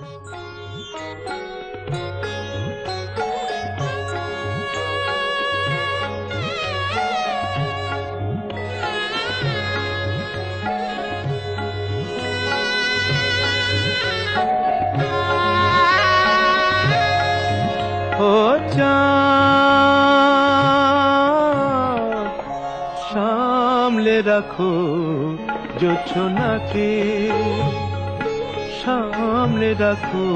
ও চাঁদ সামলে রাখো জোছনাকে, সামলে রাখো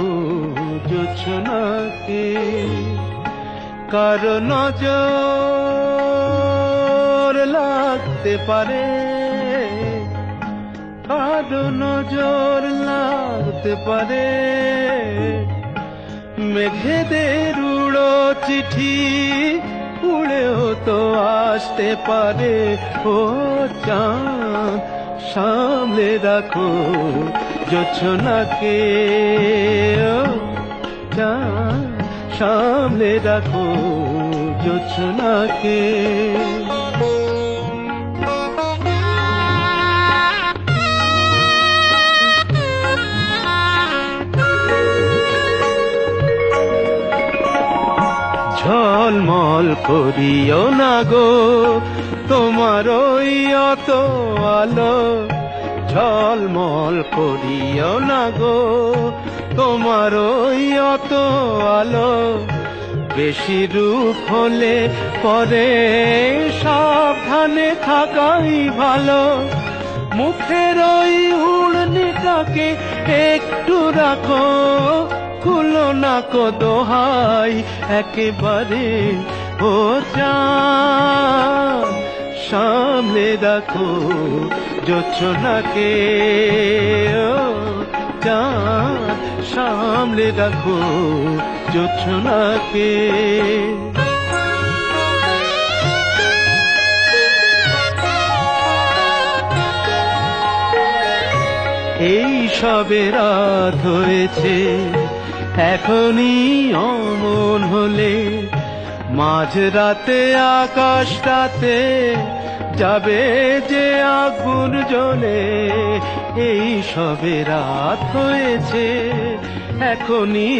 জোছনাকে, কারো নজর লাগতে পারে, কারো নজর লাগতে পারে, মেঘেদের উড়ো চিঠি উড়েও তো আসতে পারে। ও চাঁদ সামলে রাখো জোছনাকে, ও চাঁদ সামলে রাখো জোছনাকে। ঝলমল করিও না গো তোমার ওই অত আলো, ঝলমল করিও না গো তোমার ওই অত আলো, বেশি রূপ হলে পরে সাবধানে থাকাই ভালো। মুখের ওই উড়নিটাকে একটু রাখো, খুলো না কো দোহাই একেবারে। ও চাঁদ সামলে রাখো জোছনাকে, ও চাঁদ সামলে রাখো জোছনাকে। এই সবে রাত হয়েছে, এখনই অমন হলে মাঝরাতে আকাশটাতে যাবে যে আগুন জ্বলে। এই সবে রাত হয়েছে, এখনই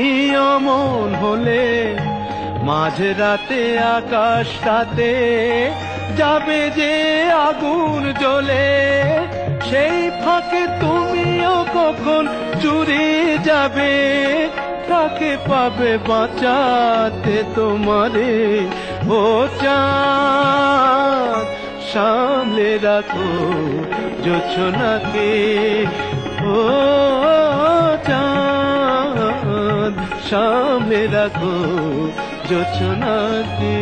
অমন হলে মাঝরাতে আকাশটাতে যাবে যে আগুন জ্বলে। সেই ফাঁকে তুমিও কখন চুরি যাবে, কাকে পাবে বাঁচাতে তোমারে। ও চাঁদ সামলে রাখো জোছনাকে, ও চাঁদ সামলে রাখো জোছনাকে।